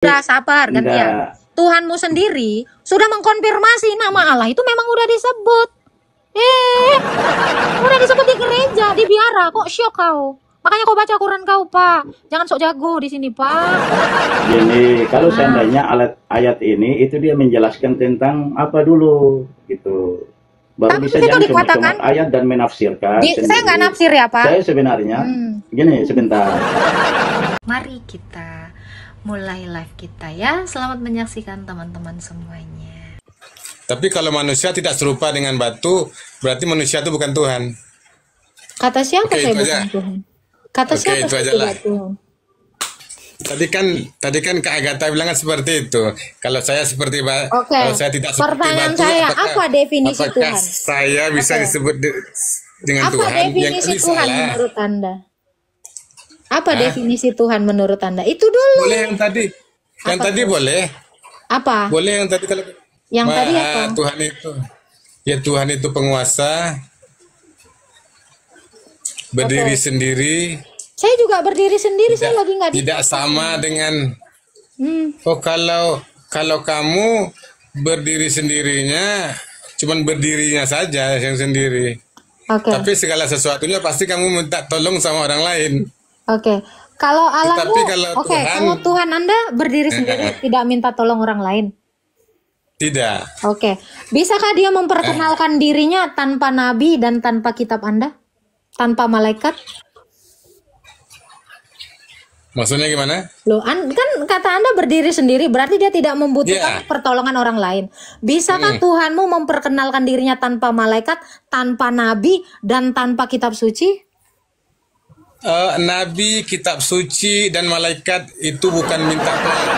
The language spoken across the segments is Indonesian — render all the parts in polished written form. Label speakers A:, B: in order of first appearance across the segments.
A: Udah sabar, gantian.
B: Enggak.
A: Tuhanmu sendiri sudah mengkonfirmasi nama Allah itu memang udah disebut. Udah disebut di gereja, di biara. Kok syok kau? Makanya kau baca Quran kau, Pak. Jangan sok jago di sini, Pak.
B: Jadi kalau seandainya ayat ini itu dia menjelaskan tentang apa dulu gitu. Baru
A: Tapi
B: bisa
A: itu
B: jangan
A: dikatakan
B: cuma ayat dan menafsirkan.
A: saya nggak nafsir ya, Pak.
B: Saya sebenarnya gini sebentar.
A: Mari kita mulai live kita ya. Selamat menyaksikan teman-teman semuanya.
C: Tapi kalau manusia tidak serupa dengan batu, berarti manusia itu bukan Tuhan.
A: Kata siapa
C: Oke,
A: saya
C: itu
A: bukan
C: aja.
A: Tuhan? Kata
C: Oke,
A: siapa
C: itu
A: saya
C: aja
A: tidak
C: lah.
A: Tuhan?
C: Tadi kan Kak Agatha bilang kan seperti itu. Kalau saya seperti
A: Oke.
C: kalau saya tidak seperti
A: Pertanyaan
C: batu,
A: saya, apa definisi
C: apakah
A: Tuhan?
C: saya bisa
A: Oke.
C: disebut dengan
A: Apa
C: Tuhan?
A: definisi
C: Bisa
A: Tuhan
C: lah.
A: menurut Anda? Apa definisi Tuhan menurut Anda? Itu dulu.
C: Boleh yang tadi. Yang
A: Apa
C: tadi
A: tuh?
C: boleh.
A: Apa?
C: Boleh yang tadi kalau
A: Yang tadi apa?
C: Tuhan itu. Ya Tuhan itu penguasa. Berdiri
A: Oke.
C: sendiri.
A: Saya juga berdiri sendiri, saya lagi nggak di.
C: Tidak sama dengan
A: Hmm.
C: oh kalau kamu berdiri sendirinya cuman berdirinya saja yang sendiri.
A: Oke.
C: Tapi segala sesuatunya pasti kamu minta tolong sama orang lain.
A: Oke. Kalau Allahmu,
C: Tetapi kalau
A: oke,
C: Tuhan-
A: kalau Tuhan Anda berdiri sendiri, tidak minta tolong orang lain.
C: Tidak.
A: Oke. Bisakah dia memperkenalkan dirinya tanpa nabi dan tanpa kitab Anda? Tanpa malaikat?
C: Maksudnya gimana?
A: Loh, kan kata Anda berdiri sendiri, berarti dia tidak membutuhkan
C: Iya.
A: pertolongan orang lain. Bisakah Tuhanmu memperkenalkan dirinya tanpa malaikat, tanpa nabi, dan tanpa kitab suci?
C: Nabi, kitab suci dan malaikat itu bukan minta tolong.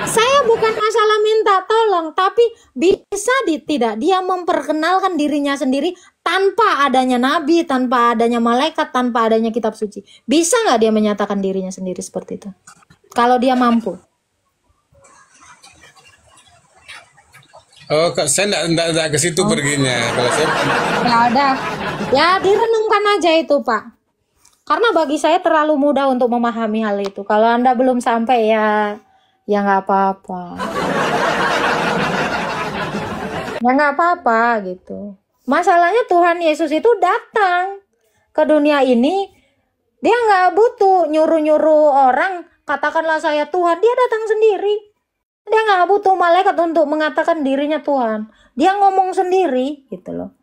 A: Saya bukan masalah minta tolong, tapi bisa tidak dia memperkenalkan dirinya sendiri tanpa adanya nabi, tanpa adanya malaikat, tanpa adanya kitab suci. Bisa nggak dia menyatakan dirinya sendiri seperti itu? Kalau dia mampu.
C: Oh, saya enggak ke situ perginya. Kalau saya
A: Ya udah, ya direnungkan aja itu, Pak. Karena bagi saya terlalu mudah untuk memahami hal itu. Kalau Anda belum sampai ya nggak apa-apa. Ya nggak apa-apa gitu. Masalahnya Tuhan Yesus itu datang ke dunia ini, dia nggak butuh nyuruh-nyuruh orang, katakanlah saya Tuhan, dia datang sendiri. Dia nggak butuh malaikat untuk mengatakan dirinya Tuhan. Dia ngomong sendiri gitu loh.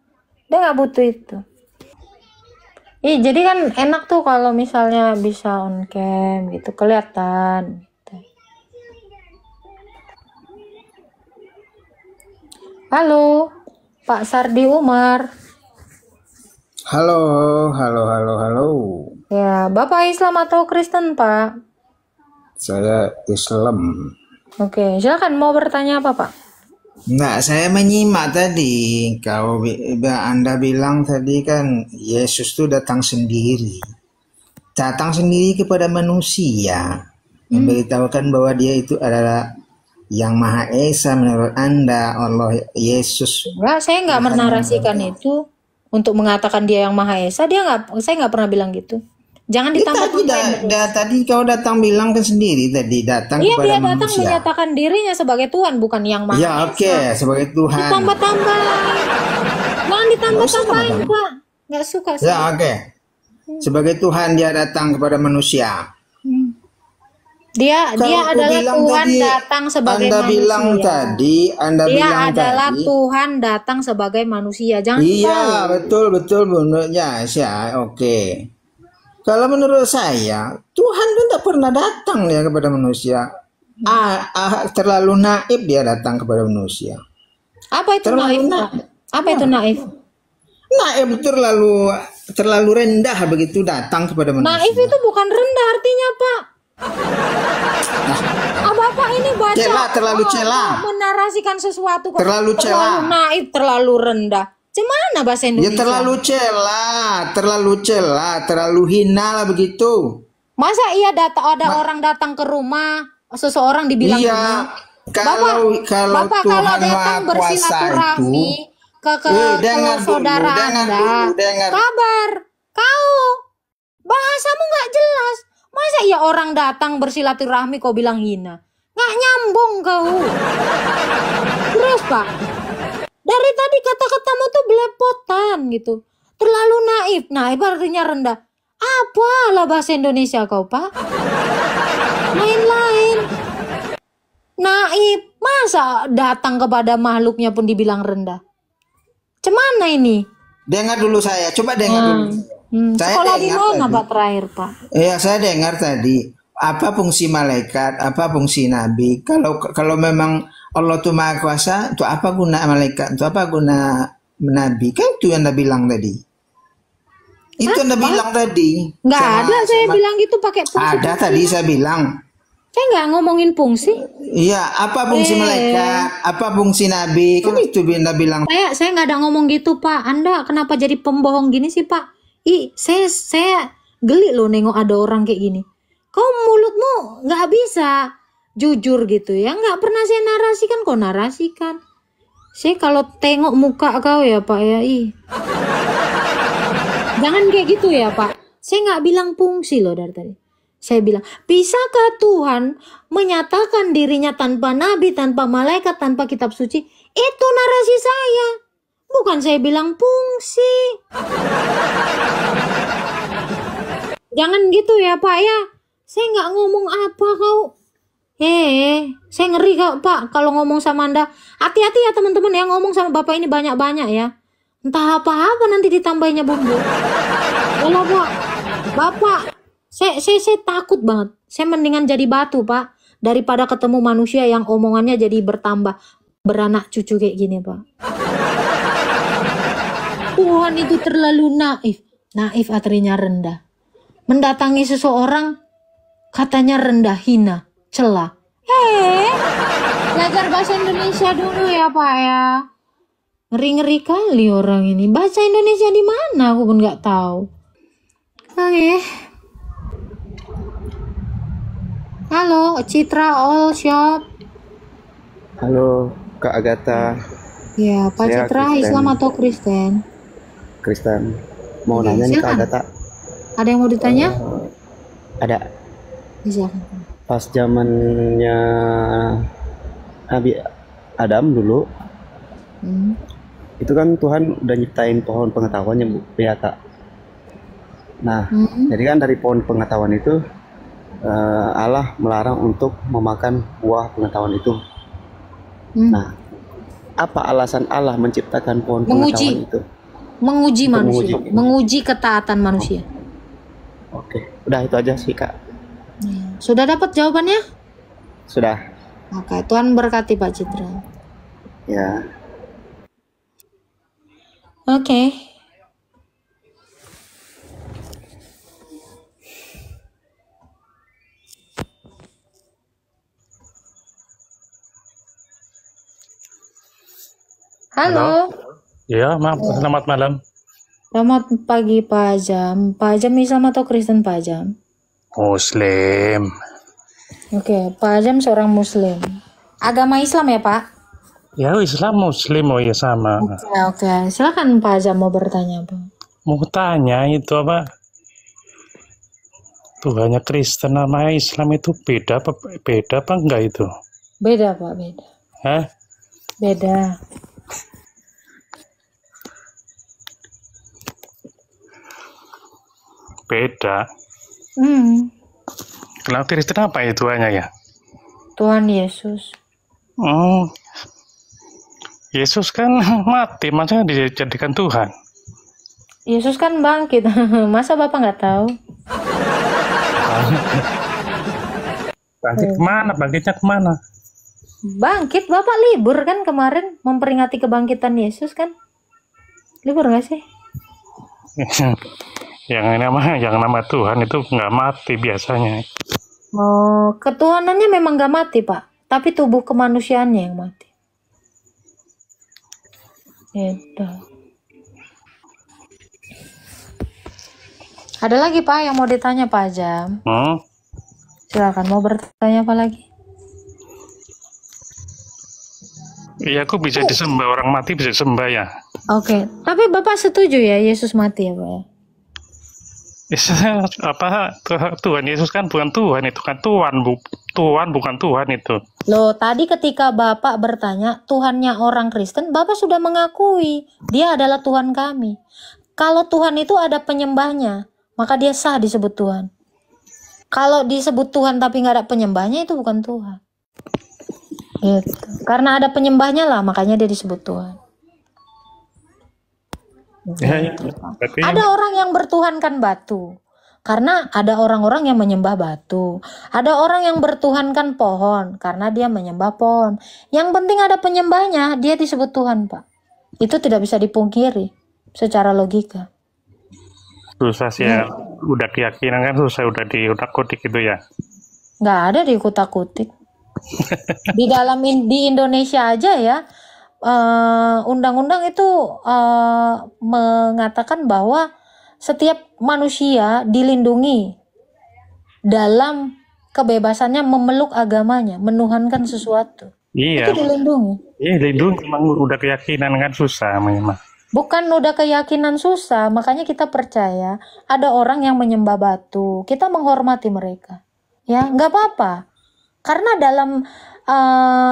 A: Dia nggak butuh itu. Jadi kan enak tuh kalau misalnya bisa on cam gitu, kelihatan. Halo, Pak Sardi Umar.
D: Halo.
A: Ya, Bapak Islam atau Kristen, Pak?
D: Saya Islam.
A: Oke, silakan mau bertanya apa, Pak?
D: Enggak, saya menyimak tadi. Anda bilang tadi kan Yesus tuh datang sendiri. Datang sendiri kepada manusia. Memberitahukan bahwa dia itu adalah yang Maha Esa menurut Anda, Allah Yesus.
A: Enggak, saya nggak menarasikan itu untuk mengatakan dia yang Maha Esa. Saya nggak pernah bilang gitu. Jangan ditambah-tambahin.
D: Tadi kau datang bilang kan sendiri tadi datang
A: Iya,
D: kepada
A: dia datang
D: manusia.
A: menyatakan dirinya sebagai Tuhan, bukan yang Maha
D: Ya
A: Esa.
D: oke, sebagai Tuhan.
A: Ditambah-tambah. Jangan ditambah-tambahin, Pak. Nggak suka
D: Ya
A: saya.
D: oke. Sebagai Tuhan dia datang kepada manusia.
A: Dia
D: Kalau aku
A: adalah
D: bilang
A: Tuhan
D: tadi,
A: datang sebagai
D: Anda
A: manusia.
D: bilang tadi,
A: Dia adalah Tuhan datang sebagai manusia. Jangan
D: Iya,
A: tahu.
D: betul menurutnya saya. Oke. Kalau menurut saya, Tuhan itu tidak pernah datang ya kepada manusia. Terlalu naif dia datang kepada manusia.
A: Apa itu naif,
D: Terlalu
A: Pak? Apa itu naif?
D: Naif itu terlalu rendah begitu datang kepada manusia.
A: Naif itu bukan rendah artinya, Pak. Bapak ini baca
D: Cela, terlalu cela.
A: menarasikan sesuatu kok
D: Terlalu cela.
A: naif, terlalu rendah. Gimana bahasa
D: Ya
A: Indonesia?
D: terlalu cela, terlalu hina lah begitu.
A: Masa iya ada orang datang ke rumah seseorang dibilang
D: Iya,
A: hina?
D: kalau
A: Bapak
D: Tuhan
A: kalau datang
D: Maha Kuasa
A: bersilaturahmi
D: itu,
A: ke
D: dengar
A: saudara
D: dulu,
A: Anda,
D: dengar.
A: kabar, kau bahasamu nggak jelas. Masa ya orang datang bersilaturahmi kau bilang hina? Nggak nyambung kau. Terus Pak, dari tadi kata-katamu tuh belepotan gitu. Terlalu naif. Naif artinya rendah. Apalah bahasa Indonesia kau Pak? Lain-lain. Naif. Masa datang kepada makhluknya pun dibilang rendah? Cemana ini?
D: Dengar dulu saya, coba dengar dulu. Saya
A: Sekolah di
D: dengar
A: mana
D: tadi.
A: Pak terakhir Pak?
D: Iya, saya dengar tadi. Apa fungsi malaikat, apa fungsi nabi? Kalau memang Allah tuh maha kuasa, itu apa guna malaikat? Itu apa guna nabi? Kan itu yang Anda bilang tadi. Itu Anda bilang tadi.
A: Nggak
D: Sama-
A: ada saya
D: sama-
A: bilang gitu pakai fungsi.
D: Ada tadi saya bilang.
A: Saya nggak ngomongin fungsi.
D: Iya, apa fungsi malaikat? Apa fungsi nabi? Kan itu Anda bilang.
A: Saya nggak ada ngomong gitu Pak. Anda kenapa jadi pembohong gini sih Pak? Saya geli loh nengok ada orang kayak gini. Kau mulutmu nggak bisa jujur gitu ya. Nggak pernah saya narasikan, kau narasikan. Saya kalau tengok muka kau ya Pak ya, jangan kayak gitu ya Pak. Saya nggak bilang fungsi loh dari tadi. Saya bilang, bisakah Tuhan menyatakan dirinya tanpa nabi, tanpa malaikat, tanpa kitab suci? Itu narasi saya. Bukan saya bilang fungsi. Jangan gitu ya Pak ya. Saya nggak ngomong apa kau. Saya ngeri kau Pak kalau ngomong sama Anda. Hati-hati ya teman-teman ya, ngomong sama Bapak ini banyak-banyak ya. Entah apa-apa nanti ditambahinnya bumbu. Yalah Pak. Bapak, saya takut banget. Saya mendingan jadi batu Pak, daripada ketemu manusia yang omongannya jadi bertambah, beranak cucu kayak gini Pak. Tuhan itu terlalu naif. Naif artinya rendah. Mendatangi seseorang katanya rendah, hina, celah. Belajar bahasa Indonesia dulu ya Pak ya. Ngeri-ngeri kali orang ini. Bahasa Indonesia di mana aku pun nggak tahu. Oke. Halo, Citra All Shop.
E: Halo, Kak Agatha,
A: Ya, Pak
E: Saya
A: Citra
E: Kristen.
A: Islam atau Kristen?
E: Kristen. Mau
A: Oke,
E: nanya nih Kak
A: silakan.
E: Agatha,
A: Ada yang mau ditanya?
E: ada
A: Silakan.
E: pas zamannya Nabi Adam dulu,
A: Hmm.
E: itu kan Tuhan udah nyiptain pohon pengetahuannya Bu, ya Kak. Nah,
A: Hmm.
E: jadi kan dari pohon pengetahuan itu Allah melarang untuk memakan buah pengetahuan itu.
A: Hmm.
E: Nah, apa alasan Allah menciptakan pohon
A: Menguji.
E: pengetahuan itu?
A: Menguji
E: Untuk
A: manusia,
E: menguji.
A: menguji ketaatan manusia.
E: Oke, udah itu aja sih Kak.
A: Sudah dapat jawabannya?
E: Sudah,
A: Oke, Tuhan berkati Pak Citra.
E: ya.
A: Oke. Halo.
F: Ya, maaf, selamat malam.
A: Selamat pagi Pak Jam. Pak Jam Islam atau Kristen Pak Jam?
F: Muslim.
A: Oke, Pak Jam seorang Muslim. Agama Islam ya Pak?
F: Ya, Islam Muslim, oh ya sama.
A: Oke. Silakan Pak Jam mau bertanya Pak.
F: Mau tanya itu apa? Tuhannya Kristen sama Islam itu beda apa enggak itu?
A: Beda Pak, beda.
F: Hah?
A: Beda.
F: Beda. Kalau Kristen apa ya Tuhannya ya?
A: Tuhan Yesus.
F: Yesus kan mati, maksudnya dijadikan Tuhan.
A: Yesus kan bangkit. Masa Bapak nggak tahu?
F: Bangkit kemana? Bangkitnya kemana?
A: Bangkit, Bapak libur kan kemarin memperingati kebangkitan Yesus kan? Libur nggak sih?
F: yang nama Tuhan itu nggak mati biasanya.
A: Oh, ketuhanannya memang nggak mati Pak, tapi tubuh kemanusiaannya yang mati. Gitu. Ada lagi Pak yang mau ditanya Pak Jam? Silakan, mau bertanya apa lagi?
F: Iya, aku bisa disembah, orang mati bisa disembah ya.
A: Oke, tapi Bapak setuju ya Yesus mati ya Pak ya?
F: Apa Tuhan Yesus kan bukan Tuhan, itu kan Tuhan bukan Tuhan itu.
A: Loh, tadi ketika Bapak bertanya Tuhannya orang Kristen, Bapak sudah mengakui dia adalah Tuhan kami. Kalau Tuhan itu ada penyembahnya, maka dia sah disebut Tuhan. Kalau disebut Tuhan tapi nggak ada penyembahnya, itu bukan Tuhan. Gitu. Karena ada penyembahnya lah, makanya dia disebut Tuhan.
F: Ya, berarti
A: Ada orang yang bertuhankan batu, karena ada orang-orang yang menyembah batu. Ada orang yang bertuhankan pohon, karena dia menyembah pohon. Yang penting ada penyembahnya, dia disebut Tuhan, Pak. Itu tidak bisa dipungkiri secara logika.
F: susah sih ya. Udah keyakinan kan susah, udah diutak-utik gitu ya.
A: Nggak ada dikutak-kutik. Di Indonesia aja ya, undang-undang itu mengatakan bahwa setiap manusia dilindungi dalam kebebasannya memeluk agamanya, menuhankan sesuatu.
F: Iya,
A: Itu dilindungi.
F: iya lindung, emang udah keyakinan kan susah memang.
A: Bukan udah keyakinan susah, makanya kita percaya ada orang yang menyembah batu. Kita menghormati mereka. Ya, nggak apa-apa. Karena dalam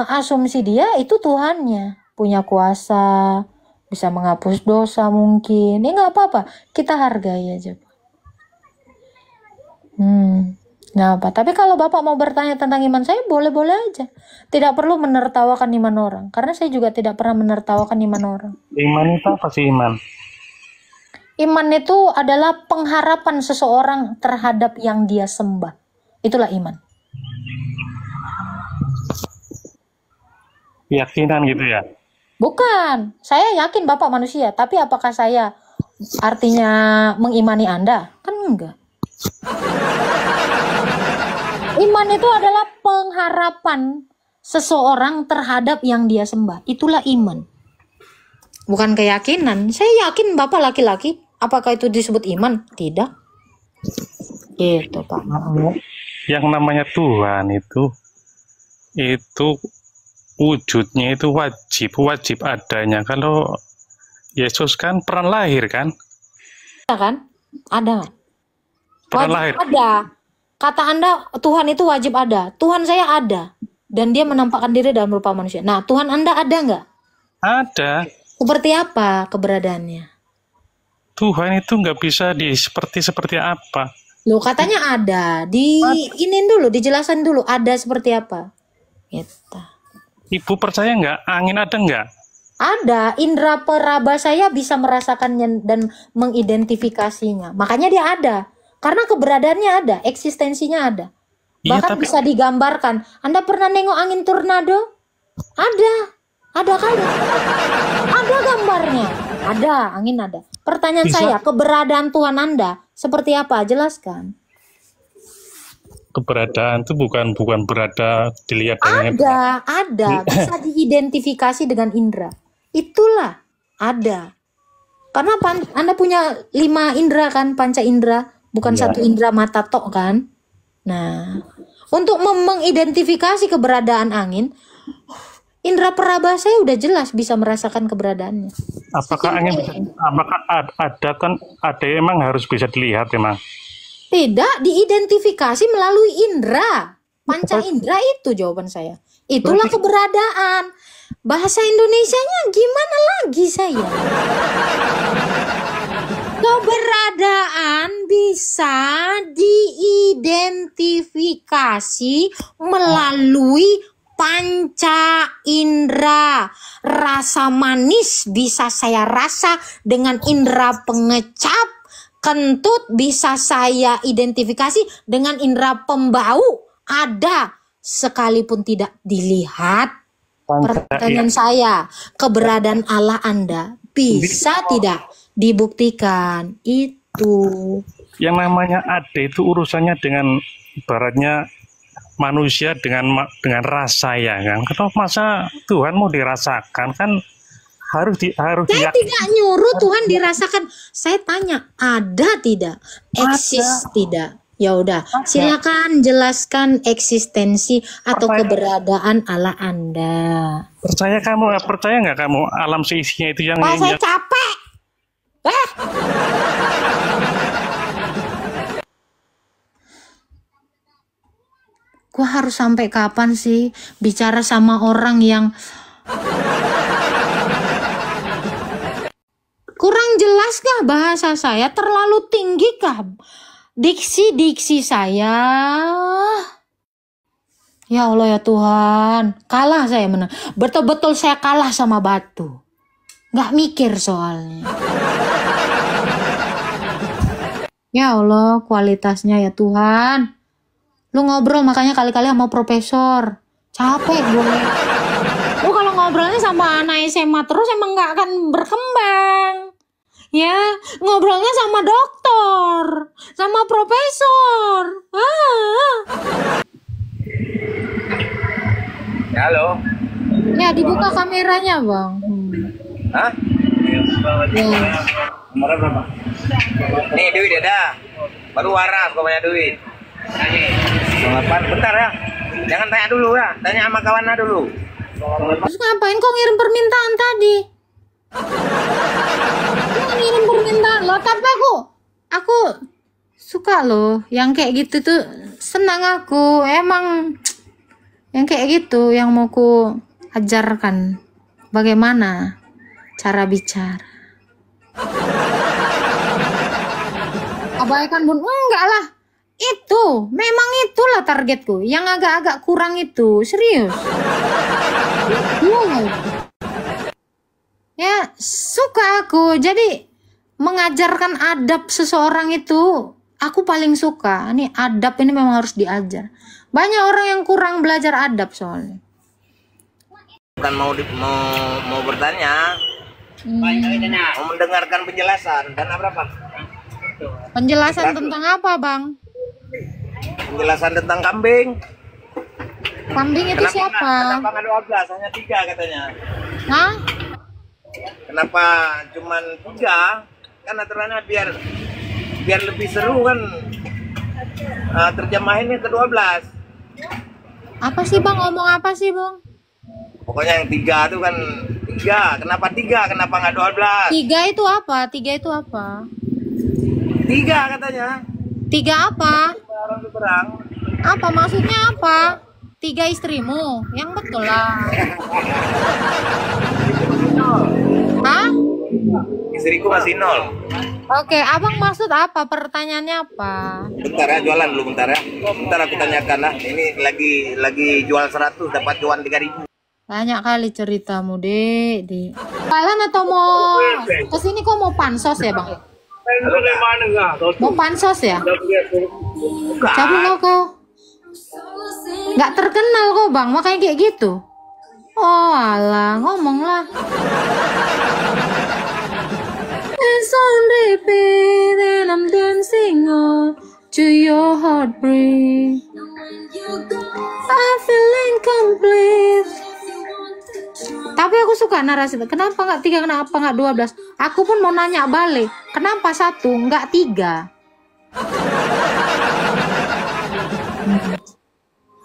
A: asumsi dia itu Tuhannya. Punya kuasa, bisa menghapus dosa mungkin. Ya nggak apa-apa. Kita hargai aja. Nggak apa. Tapi kalau Bapak mau bertanya tentang iman saya, boleh-boleh aja. Tidak perlu menertawakan iman orang. Karena saya juga tidak pernah menertawakan iman orang.
F: Iman itu apa sih iman?
A: Iman itu adalah pengharapan seseorang terhadap yang dia sembah. Itulah iman.
F: Keyakinan gitu ya.
A: Bukan. Saya yakin Bapak manusia. Tapi apakah saya artinya mengimani Anda? Kan enggak. Iman itu adalah pengharapan seseorang terhadap yang dia sembah. Itulah iman. Bukan keyakinan. Saya yakin Bapak laki-laki. Apakah itu disebut iman? Tidak. Gitu, Pak.
F: Yang namanya Tuhan itu wujudnya itu wajib adanya. Kalau Yesus kan peran lahir kan?
A: Ada kan? Ada nggak?
F: Peran
A: Wajib
F: lahir.
A: ada. Kata Anda Tuhan itu wajib ada. Tuhan saya ada. Dan dia menampakkan diri dalam rupa manusia. Nah, Tuhan Anda ada nggak?
F: Ada.
A: Seperti apa keberadaannya?
F: Tuhan itu nggak bisa seperti apa.
A: Loh, katanya ada. Diinin dulu, dijelasin dulu ada seperti apa. Gitu.
F: Ibu percaya nggak? Angin ada nggak?
A: Ada. Indra peraba saya bisa merasakannya dan mengidentifikasinya. Makanya dia ada. Karena keberadaannya ada, eksistensinya ada.
F: Iya,
A: Bahkan
F: tapi
A: bisa digambarkan. Anda pernah nengok angin tornado? Ada. Ada kali. Ada gambarnya. Ada, angin ada. Pertanyaan
F: Bisa.
A: saya, keberadaan Tuhan Anda seperti apa? Jelaskan.
F: keberadaan itu bukan berada dilihat dengan
A: Ada. Bisa diidentifikasi dengan indera. Itulah ada. Karena Anda punya 5 indera kan, panca indera, bukan
F: Iya.
A: 1 indera mata tok kan. Nah, untuk mengidentifikasi keberadaan angin, indera peraba saya udah jelas bisa merasakan keberadaannya.
F: apakah angin bisa, apakah ada emang harus bisa dilihat emang?
A: Tidak, diidentifikasi melalui indera. Panca indera itu jawaban saya. Itulah keberadaan. Bahasa Indonesianya gimana lagi saya? Keberadaan bisa diidentifikasi melalui panca indera. Rasa manis bisa saya rasa dengan indera pengecap. Kentut bisa saya identifikasi dengan indera pembau. Ada sekalipun tidak dilihat. Pertanyaan saya, keberadaan Allah Anda bisa tidak dibuktikan? Itu.
F: Yang namanya ada itu urusannya dengan ibaratnya manusia dengan rasa ya kan. Kalau masa Tuhan mau dirasakan kan harus
A: Saya tidak nyuruh Tuhan dirasakan. Saya tanya, ada tidak? Eksis tidak? Ya udah, silakan jelaskan eksistensi atau keberadaan Allah Anda.
F: percaya nggak kamu alam seisinya itu yang
A: Pak, saya capek. Gua harus sampai kapan sih bicara sama orang yang kurang jelas kah bahasa saya? Terlalu tinggi kah diksi saya? Ya Allah ya Tuhan, kalah saya menang. Betul-betul saya kalah sama batu. Nggak mikir soalnya. Ya Allah, kualitasnya ya Tuhan. Lu ngobrol makanya kali-kali sama profesor. Capek gue. Lu kalau ngobrolnya sama anak SMA terus emang nggak akan berkembang. Ya, ngobrolnya sama dokter, sama profesor.
G: Halo.
A: Ya, dibuka kameranya, Bang.
G: Hah?
A: Ya.
G: Nomornya berapa? Nih duit ada. Baru waras kau banyak duit. Bentar ya. Jangan tanya dulu ya. Tanya sama kawannya dulu.
A: Terus ngapain kok ngirim permintaan tadi? Kok ngirim permintaan loh, tapi aku suka loh yang kayak gitu tuh, senang aku. Emang yang kayak gitu yang mau ku ajarkan bagaimana cara bicara. Abaikan bun, enggak lah. Itu memang itulah targetku. Yang agak-agak kurang itu, serius. Ya, suka aku. Jadi mengajarkan adab seseorang itu aku paling suka. Ini adab ini memang harus diajar. Banyak orang yang kurang belajar adab soalnya.
G: Bukan mau bertanya. Mau mendengarkan penjelasan. Dana berapa?
A: Penjelasan tentang apa, Bang?
G: Penjelasan tentang kambing.
A: Kambing itu siapa?
G: Kenapa nggak 12? Hanya 3 katanya.
A: Hah?
G: Kenapa cuman 3? Kan aturannya biar lebih seru kan. Terjemahinnya ke 12.
A: Apa sih, Bang? Ngomong apa sih, Bang?
G: Pokoknya yang 3 itu kan 3. Kenapa 3? Kenapa nggak 12?
A: 3 itu apa? 3 itu apa?
G: 3 katanya.
A: 3 apa?
G: Orang berperang.
A: Apa maksudnya apa? 3 istrimu? Yang betul lah. Hah?
G: Istriku masih 0.
A: Oke, abang maksud apa? Pertanyaannya apa?
G: Bentar ya, jualan dulu bentar ya. Bentar aku tanyakan lah. Ini lagi jual 100 dapat cuan 3.000.
A: Banyak kali ceritamu, Dek. Kalian atau mau kesini kok mau pansos ya, Bang? Mau pansos ya? Cabut lo kok. Nggak terkenal kok, Bang. Makanya kayak gitu. Oh, alah, ngomong lah. It's on repeat and I'm dancing on to your heartbreak. I feel incomplete. Tapi aku suka narasi. Kenapa nggak 3? Kenapa nggak 12? Aku pun mau nanya balik. Kenapa 1 nggak 3?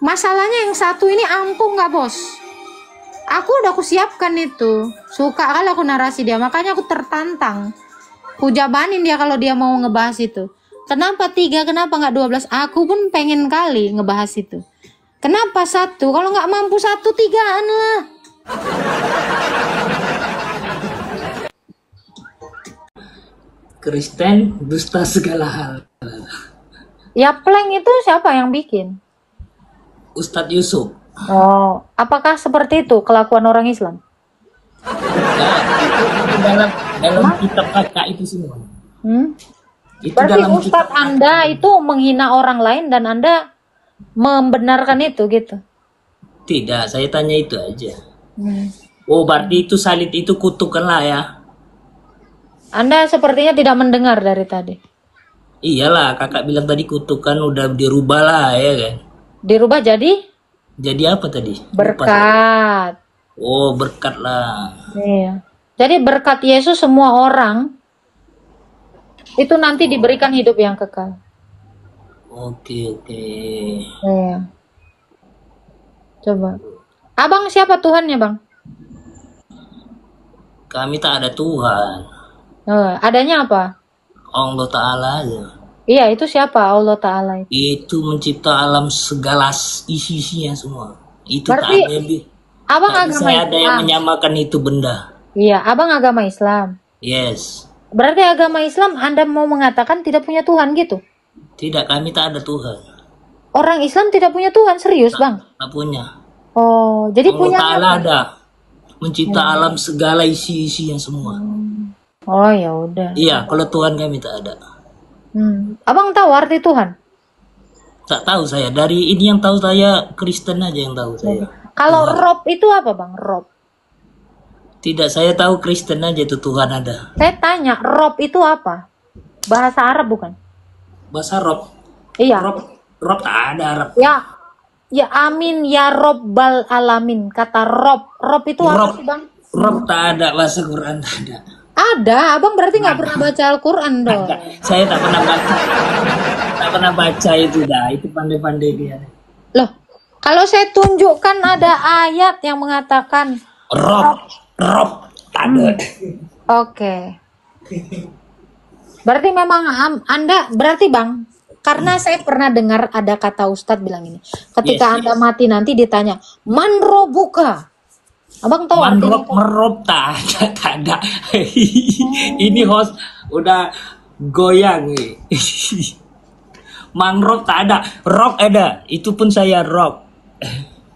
A: Masalahnya yang 1 ini ampuh nggak, Bos? Aku udah aku siapkan itu. Suka kali aku narasi dia. Makanya aku tertantang. Ku jabanin dia kalau dia mau ngebahas itu. Kenapa 3? Kenapa nggak 12? Aku pun pengen kali ngebahas itu. Kenapa 1? Kalau nggak mampu 1, 3-an lah.
H: Kristen dusta segala hal.
A: Ya, plank itu siapa yang bikin?
H: Ustadz Yusuf.
A: Oh, apakah seperti itu kelakuan orang Islam?
H: Itu dalam kitab kakak itu semua. Itu
A: Berarti
H: dalam
A: Ustadz Anda itu menghina orang lain dan Anda membenarkan itu gitu?
H: Tidak, saya tanya itu aja. Oh, berarti itu salib itu kutukan lah ya.
A: Anda sepertinya tidak mendengar dari tadi.
H: Iyalah, kakak bilang tadi kutukan udah dirubah lah ya kan.
A: Dirubah jadi?
H: Jadi apa tadi?
A: Berkat.
H: Oh, berkat lah.
A: Iya. Jadi berkat Yesus semua orang itu nanti diberikan hidup yang kekal.
H: Oke.
A: Iya. Coba. Abang siapa Tuhannya, Bang?
H: Kami tak ada Tuhan.
A: Adanya apa?
H: Allah Ta'ala aja.
A: Iya, itu siapa Allah Ta'ala itu?
H: Itu mencipta alam segala isi-isinya semua. Itu
A: Berarti
H: tak ada
A: abang
H: tak
A: agama
H: bisa ada yang
A: Islam.
H: menyamakan itu benda.
A: Iya, abang agama Islam.
H: Yes.
A: Berarti agama Islam Anda mau mengatakan tidak punya Tuhan gitu?
H: Tidak, kami tak ada Tuhan.
A: Orang Islam tidak punya Tuhan, serius bang?
H: Tak punya.
A: Oh, jadi
H: Allah
A: punya
H: Ta'ala
A: apa?
H: ada. Mencipta alam segala isi-isinya semua.
A: Oh ya udah.
H: Iya, kalau Tuhan kami tak ada.
A: Abang tahu arti Tuhan?
H: Tak tahu saya. Dari ini yang tahu saya Kristen aja yang tahu saya.
A: Kalau Rob itu apa bang? Rob?
H: Tidak, saya tahu Kristen aja itu Tuhan ada.
A: Saya tanya, Rob itu apa? Bahasa Arab bukan?
H: Bahasa Rob.
A: Iya.
H: Rob tak ada Arab.
A: Ya amin ya Robbal alamin. Kata Rob. Rob itu apa sih bang?
H: Rob tak ada, bahasa Quran tak ada.
A: Ada, abang berarti nggak pernah baca Al-Quran dong.
H: Saya tak pernah baca. Tak pernah baca itu dah. Itu pandai-pandai dia.
A: Loh, kalau saya tunjukkan ada ayat yang mengatakan
H: Rob tak ada.
A: Oke. Berarti memang Anda berarti bang, karena saya pernah dengar ada kata Ustadz bilang ini. Ketika Anda mati nanti ditanya, man robuka. Abang tahu artinya?
H: Merob tak ada. Ini host udah goyang nih. Mangrove tak ada. Rob ada. Itu pun saya Rob.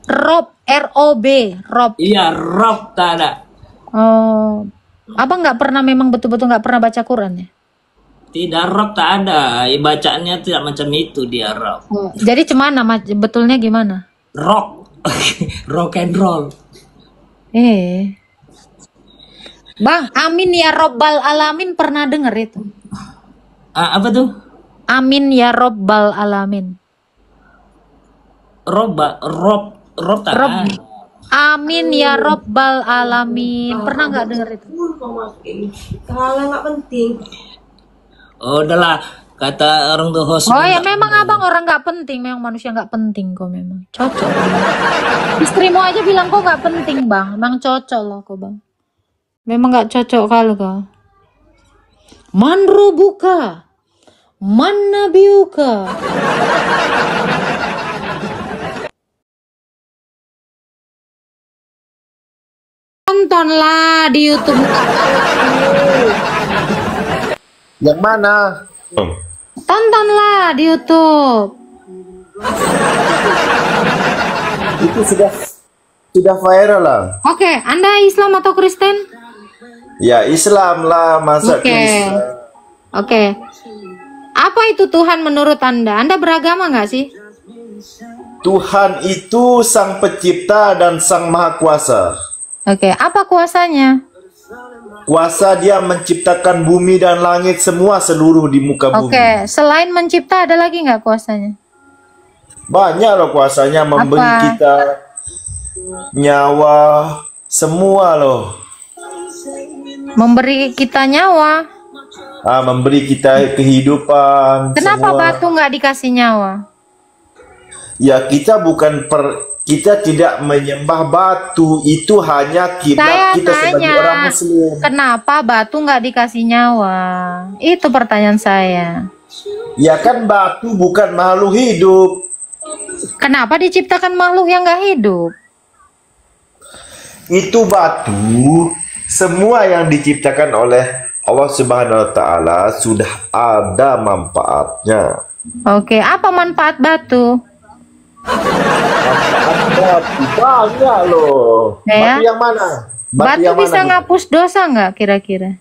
A: Rob, R-O-B, Rob.
H: Iya, Rob tak ada.
A: Oh, abang nggak pernah memang betul-betul nggak pernah baca Quran ya?
H: Tidak, Rob tak ada. Bacaannya tidak macam itu dia Rob.
A: Jadi cemana betulnya gimana?
H: Rock, rock and roll.
A: Bang, amin ya Robbal alamin pernah denger itu?
H: Apa tuh?
A: Amin ya Robbal alamin.
H: Rob tak ada.
A: Amin ya Robbal alamin. Pernah nggak denger itu?
I: Hal yang nggak penting.
H: Oh, udahlah, kata orang tuh host.
A: Oh ya memang abang orang nggak penting, memang manusia nggak penting kok memang. Cocok. Istrimu aja bilang kok nggak penting bang, memang cocok loh kok bang. Memang nggak cocok kalau kau. Man robuka, man nabiuka. Tontonlah di YouTube.
J: Yang mana?
A: Tontonlah di YouTube.
J: Itu sudah viral lah.
A: Oke, Anda Islam atau Kristen?
J: Ya Islam lah, masa Kristen.
A: Oke. Apa itu Tuhan menurut Anda? Anda beragama nggak sih?
J: Tuhan itu sang pencipta dan sang maha kuasa.
A: Oke, apa kuasanya?
J: Kuasa dia menciptakan bumi dan langit semua seluruh di muka bumi.
A: Oke, selain mencipta ada lagi nggak kuasanya?
J: Banyak loh kuasanya, memberi kita nyawa semua loh.
A: Memberi kita nyawa.
J: Memberi kita kehidupan.
A: Kenapa
J: semua.
A: batu nggak dikasih nyawa?
J: Ya kita tidak menyembah batu, itu hanya kiblat kita sebagai orang Muslim.
A: Kenapa batu nggak dikasih nyawa? Itu pertanyaan saya.
J: Ya kan batu bukan makhluk hidup.
A: Kenapa diciptakan makhluk yang nggak hidup?
J: Itu batu, semua yang diciptakan oleh Allah Subhanahu wa Ta'ala sudah ada manfaatnya.
A: Oke, apa manfaat batu?
J: Batu banyak loh.
A: Ya.
J: Batu yang mana?
A: Batu
J: yang
A: bisa
J: mana
A: ngapus dosa nggak kira-kira?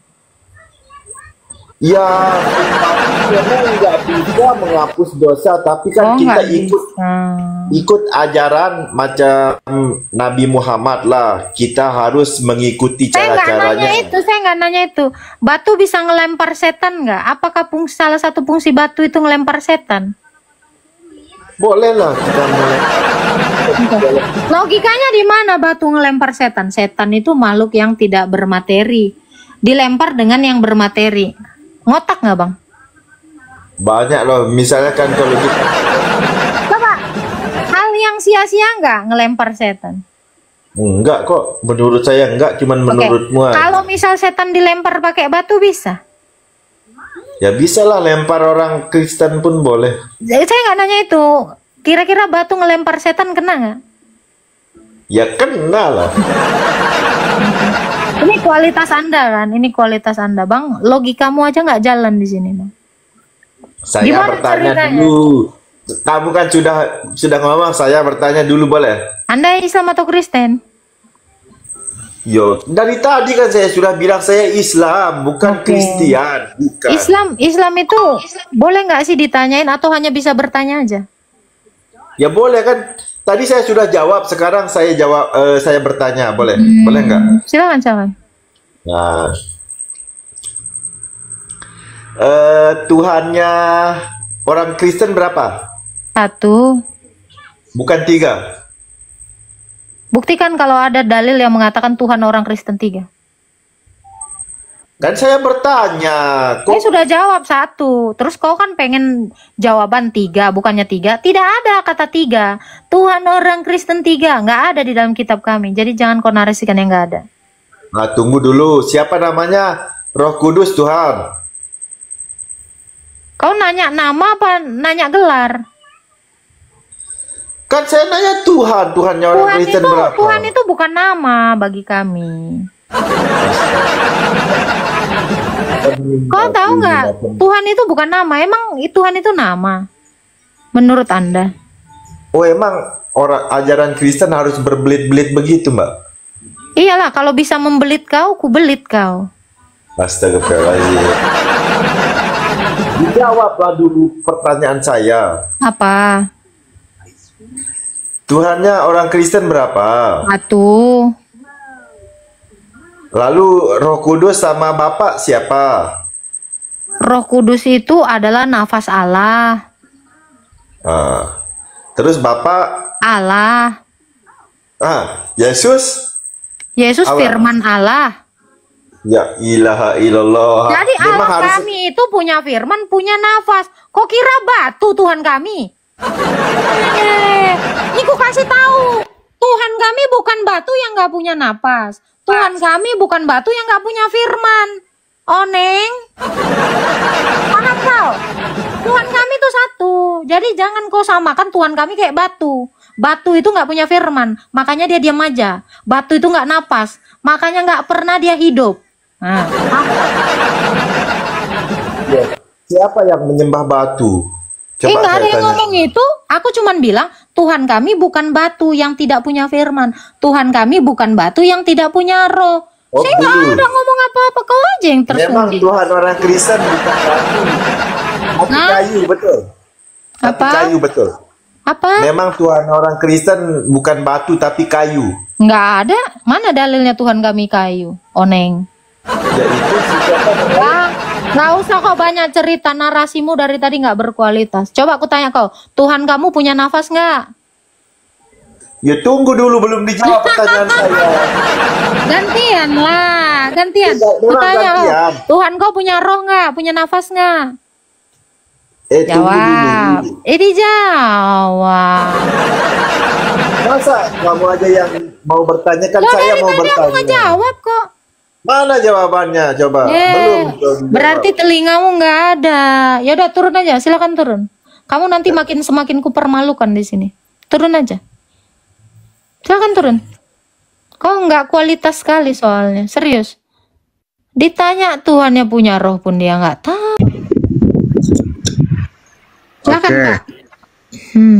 J: Ya, nggak bisa menghapus dosa, tapi kan kita ikut ajaran macam Nabi Muhammad lah. Kita harus mengikuti cara-caranya.
A: Saya nggak nanya itu. Batu bisa ngelempar setan nggak? Apakah salah satu fungsi batu itu ngelempar setan?
J: Boleh lah kita
A: Logikanya di mana batu ngelempar setan? Setan itu makhluk yang tidak bermateri. Dilempar dengan yang bermateri. Ngotak nggak bang?
J: Banyak loh. Misalnya kan kalau kita
A: Coba, hal yang sia-sia nggak ngelempar setan?
J: enggak kok. Menurut saya enggak. Cuman menurutmu.
A: Kalau misal setan dilempar pakai batu bisa?
J: Ya bisa lah lempar orang Kristen pun boleh.
A: Saya nggak nanya itu. Kira-kira batu ngelempar setan kena nggak?
J: Ya kena lah.
A: Ini kualitas Anda kan? Ini kualitas Anda, Bang. Logikamu aja nggak jalan di sini, Bang.
J: Saya
A: Gimana
J: bertanya
A: ceritanya?
J: dulu. Kamu kan sudah ngomong, saya bertanya dulu boleh?
A: Anda Islam atau Kristen?
J: Yo, dari tadi kan saya sudah bilang saya Islam, bukan Kristen. Bukan.
A: Islam itu boleh nggak sih ditanyain atau hanya bisa bertanya aja?
J: Ya boleh kan? Tadi saya sudah jawab, sekarang saya jawab, saya bertanya, boleh? Boleh nggak?
A: Silakan.
J: Nah, Tuhannya orang Kristen berapa?
A: 1.
J: Bukan 3.
A: Buktikan kalau ada dalil yang mengatakan Tuhan orang Kristen 3.
J: Kan saya bertanya.
A: Saya sudah jawab 1. Terus kau kan pengen jawaban 3, bukannya 3. Tidak ada kata 3. Tuhan orang Kristen 3. Nggak ada di dalam kitab kami. Jadi jangan kau narasikan yang nggak ada.
J: Nah, tunggu dulu. Siapa namanya? Roh Kudus Tuhan.
A: Kau nanya nama apa nanya gelar?
J: Kan saya nanya Tuhan. Tuhannya orang Kristen berapa?
A: Tuhan itu bukan nama bagi kami. Kau tahu nggak? Tuhan itu bukan nama. Emang Tuhan itu nama? Menurut Anda?
J: Oh, emang orang ajaran Kristen harus berbelit-belit begitu, Mbak?
A: Iyalah, kalau bisa membelit kau, ku belit kau.
J: Astagfirullahaladzim. Dijawablah dulu pertanyaan saya.
A: Apa?
J: Tuhannya orang Kristen berapa?
A: 1.
J: Lalu Roh Kudus sama Bapak siapa?
A: Roh Kudus itu adalah nafas Allah.
J: Terus Bapak?
A: Allah.
J: Yesus?
A: Yesus
J: Allah.
A: firman Allah.
J: Ya ilaha illallah.
A: Jadi Allah kami itu punya firman, punya nafas. Kok kira batu Tuhan kami? Ini ku kasih tahu. Tuhan kami bukan batu yang nggak punya napas. Tuhan kami bukan batu yang nggak punya firman. Oneng. Paham kau? Tuhan kami itu 1. Jadi jangan kau samakan Tuhan kami kayak batu. Batu itu nggak punya firman, makanya dia diam aja. Batu itu nggak napas, makanya nggak pernah dia hidup. Nah.
J: Siapa yang menyembah batu?
A: Nggak ada yang ngomong itu. Aku cuman bilang Tuhan kami bukan batu yang tidak punya firman. Tuhan kami bukan batu yang tidak punya roh. Saya nggak ada ngomong apa-apa. Kau aja yang tersungguh.
J: Memang Tuhan orang Kristen bukan batu, tapi kayu, betul.
A: Apa?
J: Kayu, betul.
A: Apa?
J: Memang Tuhan orang Kristen bukan batu tapi kayu.
A: Nggak ada. Mana dalilnya Tuhan kami kayu? Oneng. Nggak usah kau banyak cerita, narasimu dari tadi nggak berkualitas. Coba aku tanya kau, Tuhan kamu punya nafas nggak?
J: Ya tunggu dulu, belum dijawab pertanyaan saya.
A: Gantian lah, gantian. Tanya Tuhan kau punya roh nggak? Punya nafas nggak? Jawab. Dijawab.
J: Masa kamu aja yang mau bertanya, kan saya mau bertanya.
A: Aku nggak jawab kok.
J: Mana jawabannya? Coba. Belum.
A: Berarti telingamu nggak ada. Ya udah turun aja, silakan turun. Kamu nanti semakin kupermalukan di sini. Turun aja. Silakan turun. Kau nggak kualitas sekali soalnya, serius. Ditanya Tuhannya punya roh pun dia nggak tahu. Silakan Kak.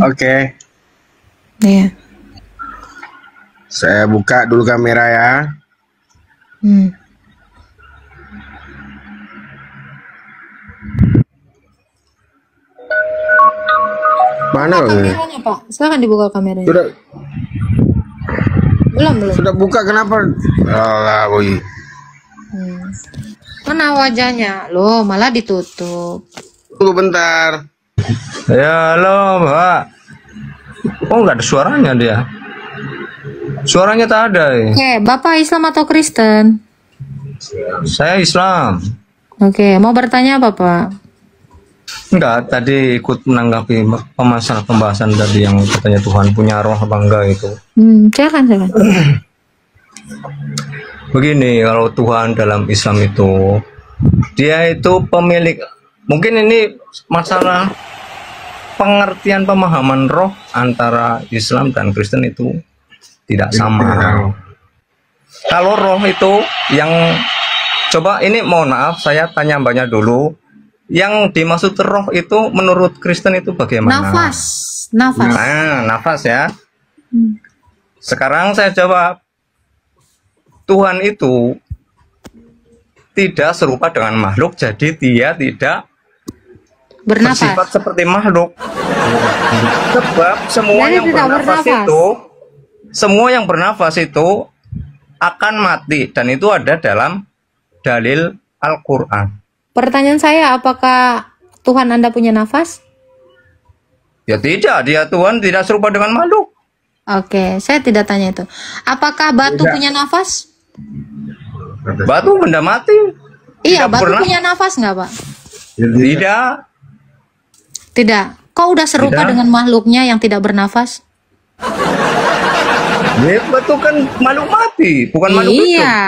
K: Oke.
A: Iya.
K: Saya buka dulu kamera ya. Mana
A: kameranya Pak? Silakan dibuka kameranya. Belum.
K: Sudah buka, kenapa? Alah, boy.
A: Mana wajahnya? Loh, malah ditutup.
K: Tunggu bentar. Ya, halo, Mbak. Oh, nggak ada suaranya dia. Suaranya tak ada.
A: Oke, Bapak Islam atau Kristen?
K: Saya Islam.
A: Oke, mau bertanya apa, Pak?
K: Enggak, tadi ikut menanggapi masalah pembahasan tadi yang katanya Tuhan punya roh apa enggak itu.
A: Silakan.
K: Begini, kalau Tuhan dalam Islam itu, dia itu pemilik mungkin ini masalah pengertian pemahaman roh antara Islam dan Kristen itu tidak sama. Kalau roh itu yang, coba ini mohon maaf saya tanya mbaknya dulu, yang dimaksud roh itu menurut Kristen itu bagaimana?
A: Nafas.
K: Nah, nafas ya. Sekarang saya jawab, Tuhan itu tidak serupa dengan makhluk, jadi dia tidak bersifat seperti makhluk. Sebab semua yang bernafas itu akan mati, dan itu ada dalam dalil Al-Quran.
A: Pertanyaan saya, apakah Tuhan Anda punya nafas?
K: Ya tidak, dia Tuhan tidak serupa dengan makhluk.
A: Oke, saya tidak tanya itu. Apakah batu punya nafas?
K: Batu benda mati.
A: Iya, batu punya nafas nggak, Pak?
K: Tidak.
A: Tidak. Kok udah serupa dengan makhluknya yang tidak bernafas?
K: Ya, batu kan makhluk mati, bukan makhluk hidup.
A: Iya,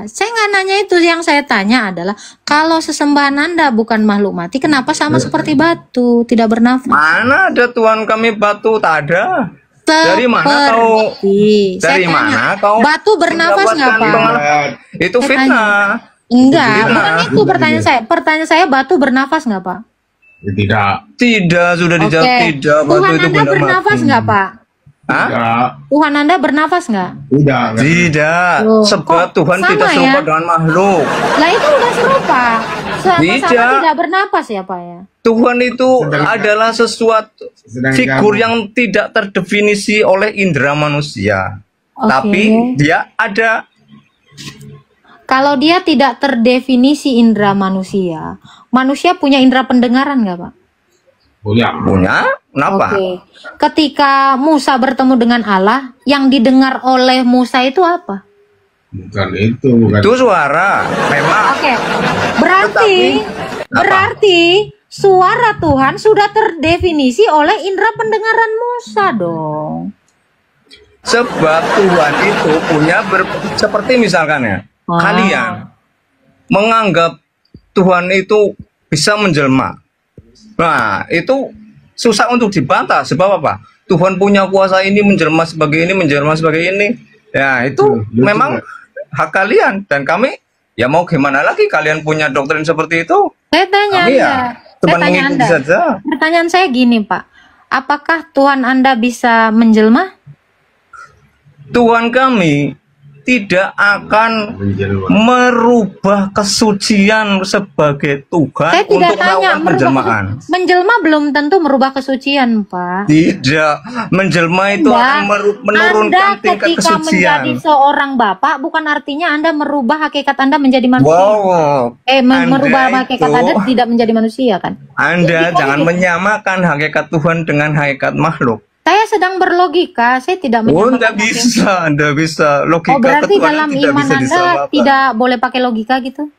A: saya nggak nanya itu. Yang saya tanya adalah, kalau sesembahan Anda bukan makhluk mati, kenapa sama seperti batu, tidak bernafas?
K: Mana ada Tuhan kami batu, tak ada. Dari mana kau? Dari mana kau?
A: Batu bernafas nggak, Pak?
K: Itu fitnah.
A: Enggak, bukan itu pertanyaan saya. Pertanyaan saya, batu bernafas nggak, Pak?
K: Tidak. Tidak, sudah dijawab tidak. Batu
A: Tuhan
K: itu
A: Anda
K: benda
A: bernafas
K: mati.
A: nggak, Pak?
K: Hah?
A: Tuhan Anda bernafas nggak?
K: Tidak. Sebab Tuhan
A: sama
K: tidak serupa
A: ya?
K: dengan makhluk.
A: Lah itu udah serupa. Sama-sama tidak bernafas ya, Pak ya?
K: Tuhan itu adalah sesuatu figur yang tidak terdefinisi oleh indera manusia. Tapi dia ada.
A: Kalau dia tidak terdefinisi indera manusia, manusia punya indera pendengaran nggak, Pak?
K: Punya. Kenapa?
A: Ketika Musa bertemu dengan Allah, yang didengar oleh Musa itu apa?
K: Itu suara. Memang.
A: Berarti suara Tuhan sudah terdefinisi oleh indera pendengaran Musa dong.
K: Sebab Tuhan itu punya seperti misalkan ya, kalian menganggap Tuhan itu bisa menjelma. Nah, itu susah untuk dibantah. Sebab apa? Tuhan punya kuasa ini, menjelma sebagai ini, menjelma sebagai ini. Ya, itu memang hak kalian. Dan kami, ya mau gimana lagi, kalian punya doktrin seperti itu.
A: Saya tanya
K: kami
A: Anda.
K: Cuma mengikuti saja.
A: Pertanyaan saya gini, Pak. Apakah Tuhan Anda bisa menjelma?
K: Tuhan kami tidak akan merubah kesucian sebagai Tuhan
A: Saya tidak
K: untuk
A: tanya
K: melakukan penjelmaan.
A: Menjelma belum tentu merubah kesucian, Pak.
K: Tidak, menjelma itu akan menurunkan tingkat
A: ketika
K: kesucian.
A: menjadi seorang bapak, bukan artinya Anda merubah hakikat Anda menjadi manusia.
K: Wow,
A: merubah hakikat Anda tidak menjadi manusia, kan?
K: Anda jangan menyamakan hakikat Tuhan dengan hakikat makhluk.
A: Saya sedang berlogika, saya tidak menyamakan.
K: Anda bisa. Logika
A: berarti
K: ketuhanan
A: dalam
K: tidak
A: iman
K: bisa
A: Anda
K: disamakan.
A: tidak boleh pakai logika gitu?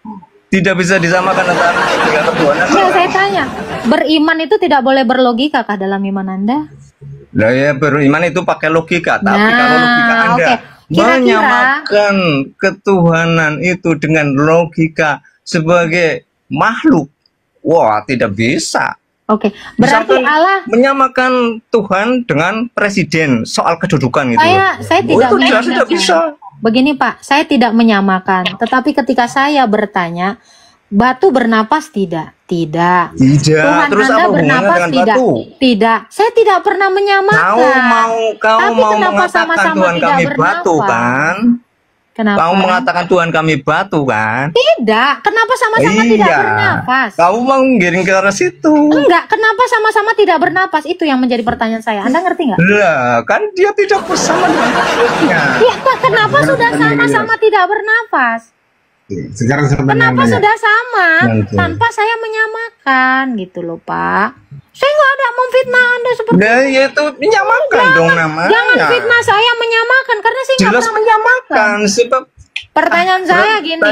K: Tidak bisa disamakan antara logika ketuhanan.
A: Ya, saya tanya, beriman itu tidak boleh berlogika kah dalam iman Anda?
K: Nah, ya beriman itu pakai logika, tapi kalau logika Anda menyamakan ketuhanan itu dengan logika sebagai makhluk, wah tidak bisa.
A: Berarti Allah
K: menyamakan Tuhan dengan presiden soal kedudukan itu.
A: Saya tidak
K: tidak bisa.
A: Begini Pak, saya tidak menyamakan. Tetapi ketika saya bertanya, batu bernapas tidak? Tidak.
K: Tuhan terus
A: Anda
K: apa hubungannya dengan
A: tidak?
K: batu?
A: Tidak. Saya tidak pernah menyamakan.
K: Kau mau mengatakan Tuhan kami batu kan?
A: Kenapa?
K: Kau mengatakan Tuhan kami batu kan?
A: Tidak. Kenapa sama-sama tidak bernapas?
K: Kau mau menggiring ke arah situ.
A: Enggak. Kenapa sama-sama tidak bernapas? Itu yang menjadi pertanyaan saya. Anda ngerti nggak?
K: Lah, kan dia tidak bersama dengan makhluknya.
A: Ya, kenapa sudah sama-sama tidak bernapas?
L: Sekarang
A: kenapa sudah sama tanpa saya menyamakan gitu loh, Pak? Saya nggak ada memfitnah Anda seperti itu.
K: Ya itu menyamakan dong namanya.
A: Jangan fitnah saya menyamakan karena saya nggak pernah menyamakan.
K: Sebab
A: pertanyaan saya gini.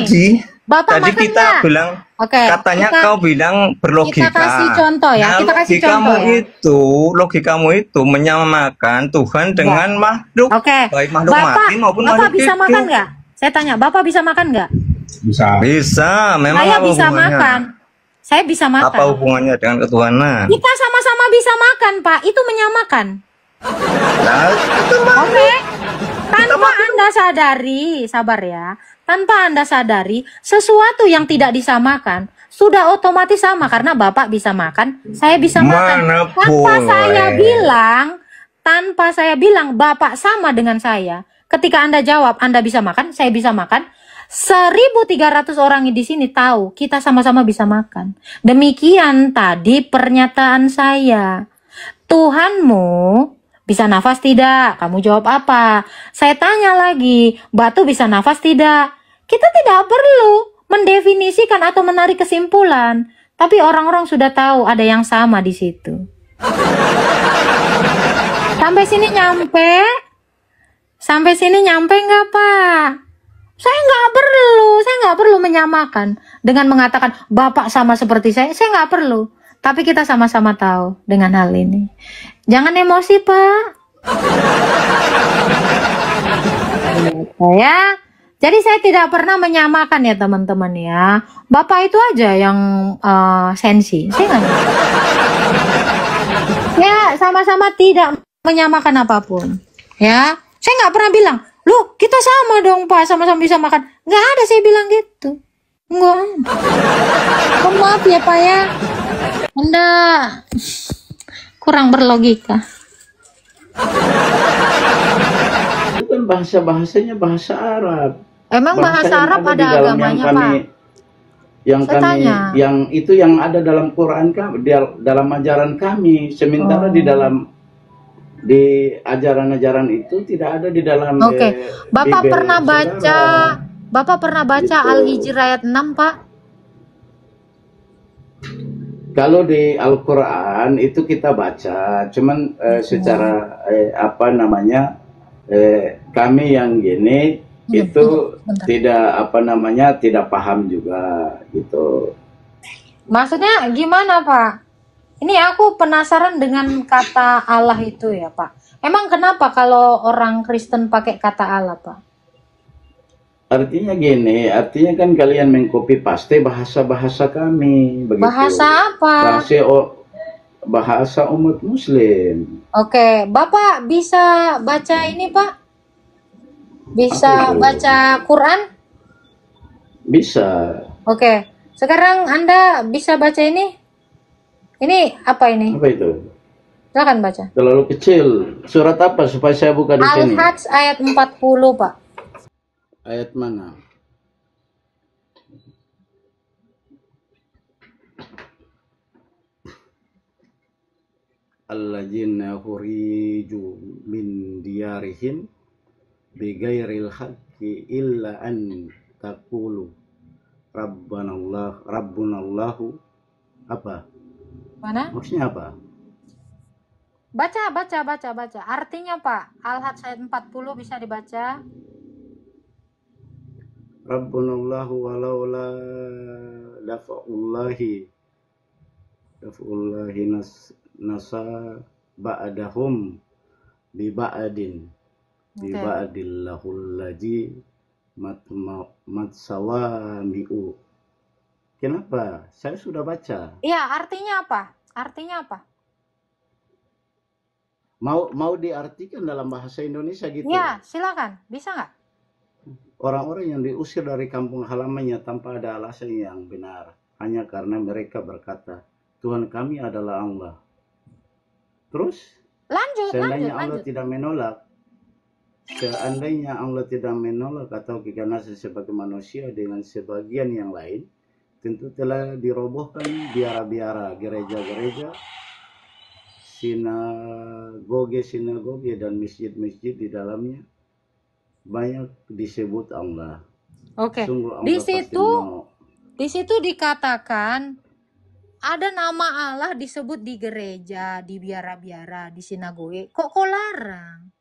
A: Bapak
K: tadi kita bilang katanya kau bilang berlogika.
A: Kita kasih contoh ya. Kita kasih contoh ya.
K: Logikamu itu menyamakan Tuhan dengan makhluk. Baik makhluk mati maupun
A: Bapak
K: makhluk
A: bisa
K: hidup.
A: makan nggak? Saya tanya, Bapak bisa makan nggak?
K: Bisa. Memang
A: Saya
K: apa
A: bisa
K: hubungannya?
A: makan. saya bisa makan.
K: Apa hubungannya dengan ketuhanan?
A: Kita sama-sama bisa makan, Pak. Itu menyamakan.
K: Nah,
A: Oke. Tanpa Anda sadari, sabar ya. Tanpa Anda sadari, sesuatu yang tidak disamakan sudah otomatis sama karena Bapak bisa makan, saya bisa makan.
K: Mana
A: Tanpa saya bilang Bapak sama dengan saya. Ketika Anda jawab Anda bisa makan, saya bisa makan. 1.300 orang di sini tahu kita sama-sama bisa makan. Demikian tadi pernyataan saya. Tuhanmu bisa nafas tidak? Kamu jawab apa? Saya tanya lagi, batu bisa nafas tidak? Kita tidak perlu mendefinisikan atau menarik kesimpulan. Tapi orang-orang sudah tahu ada yang sama di situ. Sampai sini nyampe? Sampai sini nyampe nggak, Pak? Saya nggak perlu menyamakan dengan mengatakan Bapak sama seperti saya nggak perlu. Tapi kita sama-sama tahu dengan hal ini. Jangan emosi, Pak. Ya, jadi saya tidak pernah menyamakan ya teman-teman ya. Bapak itu aja yang sensi. Saya nggak. Ya, sama-sama tidak menyamakan apapun. Ya, saya nggak pernah bilang, loh kita sama dong Pak, sama-sama bisa makan. Nggak ada saya bilang gitu. Nggak. Maaf ya Pak ya. Anda kurang berlogika.
B: Itu kan bahasanya bahasa Arab.
A: Emang bahasa Arab ada agamanya Pak?
B: Yang itu yang ada dalam Quran kami, dalam ajaran kami. Sementara di ajaran-ajaran itu tidak ada di dalam.
A: Oke. Bapak pernah baca Al-Hijr ayat 6, Pak?
B: Kalau di Al-Quran itu kita baca, cuman secara kami yang gini itu tidak paham juga gitu.
A: Maksudnya gimana Pak? Ini aku penasaran dengan kata Allah itu ya Pak. Emang kenapa kalau orang Kristen pakai kata Allah Pak?
B: Artinya gini, artinya kan kalian mengcopy paste bahasa-bahasa kami begitu.
A: Bahasa apa?
B: Bahasa umat muslim.
A: Oke, Bapak bisa baca ini Pak? Bisa baca Quran?
B: Bisa.
A: Oke, sekarang Anda bisa baca ini? Ini apa ini?
B: Apa itu?
A: Silakan baca.
B: Terlalu kecil. Surat apa supaya saya buka di sini?
A: Al-Hajj ayat 40, Pak.
B: Ayat mana? Alladzina khuriju min diyarihim bighairil haqqi illa an taqulu rabbunallahu apa?
A: Mana?
B: Maksudnya apa?
A: Baca. Artinya Pak, Al-Hajj ayat 40 bisa dibaca.
B: Rabbunallahu walaula dafa'ullahi nasa ba'dahum bi ba'din bi ba'dillahul ladzi matsawami'u. Kenapa? Saya sudah baca.
A: Iya, artinya apa? Artinya apa?
B: Mau diartikan dalam bahasa Indonesia gitu?
A: Iya, silakan. Bisa nggak?
B: Orang-orang yang diusir dari kampung halamannya tanpa ada alasan yang benar, hanya karena mereka berkata, Tuhan kami adalah Allah. Terus, seandainya Allah tidak menolak atau keganasan sebagai manusia dengan sebagian yang lain, tentu telah dirobohkan biara-biara, gereja-gereja, sinagoge dan masjid-masjid di dalamnya. Banyak disebut Allah.
A: Oke.
B: Allah
A: Di situ dikatakan ada nama Allah disebut di gereja, di biara-biara, di sinagoge. Kok larang?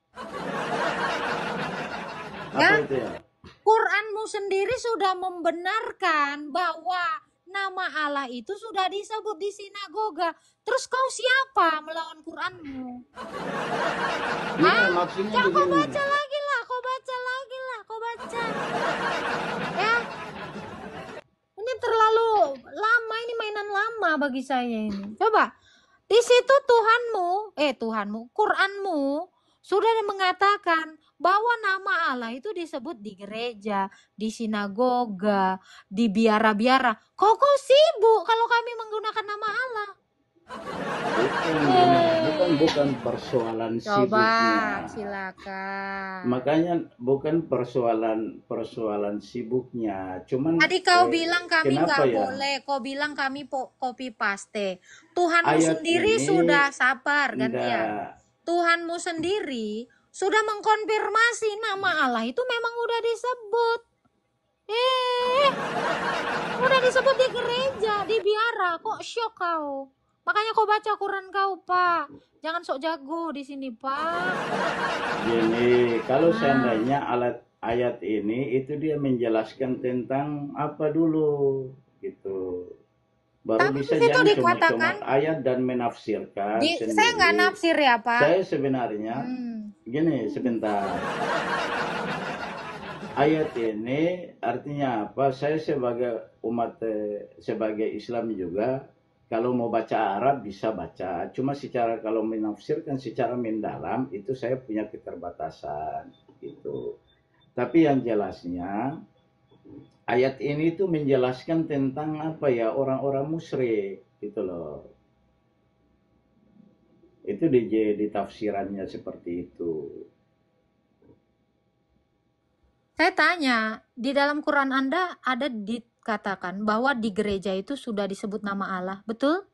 B: Apa itu ya?
A: Quranmu sendiri sudah membenarkan bahwa nama Allah itu sudah disebut di sinagoga. Terus kau siapa melawan Quranmu?
B: Ya, maksudnya
A: kau
B: begini.
A: baca lagi lah. Ya. Ini terlalu lama, ini mainan lama. sama bagi saya ini. Coba, di situ Tuhanmu, Quranmu sudah mengatakan bahwa nama Allah itu disebut di gereja, di sinagoga, di biara-biara. Kok sibuk kalau kami menggunakan nama Allah?
B: Bukan persoalan
A: Coba,
B: sibuknya.
A: silakan.
B: Makanya bukan persoalan sibuknya. Cuman
A: Tadi kau bilang kami
B: kenapa
A: nggak
B: ya?
A: boleh. Kau bilang kami copy paste. Tuhanmu
B: Ayat
A: sendiri
B: ini
A: sudah sabar gantian.
B: ndak.
A: Tuhanmu sendiri sudah mengkonfirmasi nama Allah itu memang udah disebut. Udah disebut di gereja, di biara. Kok syok kau? Makanya kau baca Quran kau, Pak. Jangan sok jago di sini, Pak.
B: Gini, kalau seandainya ayat ini itu dia menjelaskan tentang apa dulu gitu. Baru
A: Tapi
B: bisa
A: di situ
B: jangan
A: dikatakan
B: cuma ayat dan menafsirkan
A: saya
B: sendiri.
A: nggak nafsir ya, Pak.
B: Saya sebenarnya gini, sebentar. Ayat ini artinya apa? Saya sebagai umat, sebagai Islam juga, kalau mau baca Arab bisa baca. Cuma secara kalau menafsirkan secara mendalam itu saya punya keterbatasan gitu. Tapi yang jelasnya ayat ini tuh menjelaskan tentang apa ya, orang-orang musyrik gitu loh. Itu di tafsirannya seperti itu.
A: Saya tanya, di dalam Quran Anda ada dikatakan bahwa di gereja itu sudah disebut nama Allah, betul?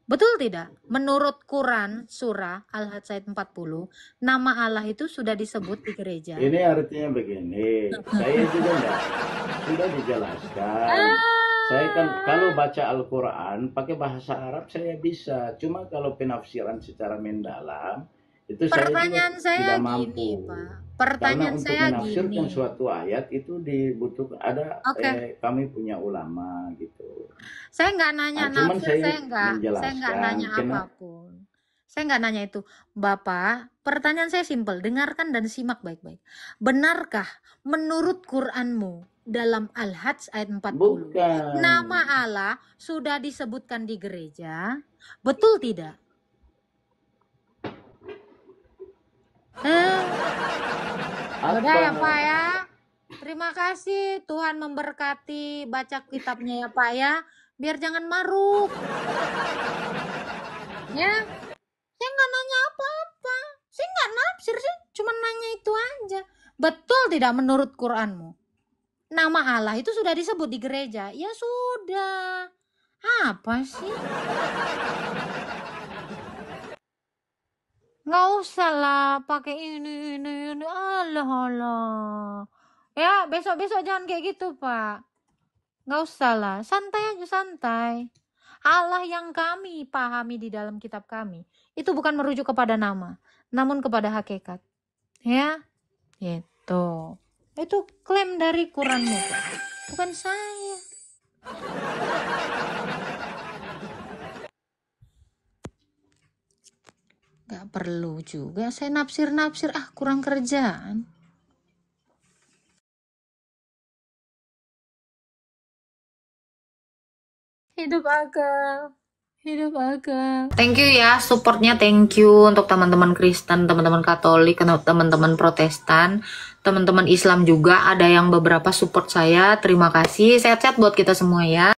A: Betul tidak? Menurut Quran surah Al-Hajj ayat 40, nama Allah itu sudah disebut di gereja.
B: Ini artinya begini, saya juga enggak, sudah dijelaskan. Saya kan kalau baca Al-Quran pakai bahasa Arab saya bisa, cuma kalau penafsiran secara mendalam itu
A: Pertanyaan
B: saya juga
A: saya
B: tidak
A: gini,
B: mampu.
A: Pak.
B: Karena
A: Pertanyaan
B: untuk
A: saya
B: menafsirkan
A: gini.
B: suatu ayat itu dibutuhkan ada
A: Oke.
B: kami punya ulama gitu.
A: Saya nggak nanya
B: Cuman
A: nafsir, saya nggak
B: menjelaskan
A: nanya apapun. Saya nggak nanya itu. Bapak, pertanyaan saya simpel. Dengarkan dan simak baik-baik. Benarkah menurut Quranmu dalam Al-Hajj ayat 40,
B: Bukan.
A: nama Allah sudah disebutkan di gereja? Betul tidak? Udah ya, Pak ya. Terima kasih, Tuhan memberkati baca kitabnya ya, Pak ya. Biar jangan maruk. Ya, saya nggak nanya apa-apa. Saya nggak nafsir sih, cuma nanya itu aja. Betul tidak menurut Quranmu? Nama Allah itu sudah disebut di gereja. Ya sudah. Apa sih? Nggak usah lah pakai ini. Allah. Ya, besok-besok jangan kayak gitu, Pak. Nggak usah lah, santai aja, santai. Allah yang kami pahami di dalam kitab kami, itu bukan merujuk kepada nama, namun kepada hakikat. Ya, itu. Itu klaim dari Quranmu, Pak. Bukan saya. Gak perlu juga saya nafsir-nafsir, kurang kerjaan. Hidup akal. Thank you ya supportnya, thank you untuk teman-teman Kristen, teman-teman Katolik, teman-teman Protestan, teman-teman Islam juga ada yang beberapa support saya. Terima kasih, sehat-sehat buat kita semua ya.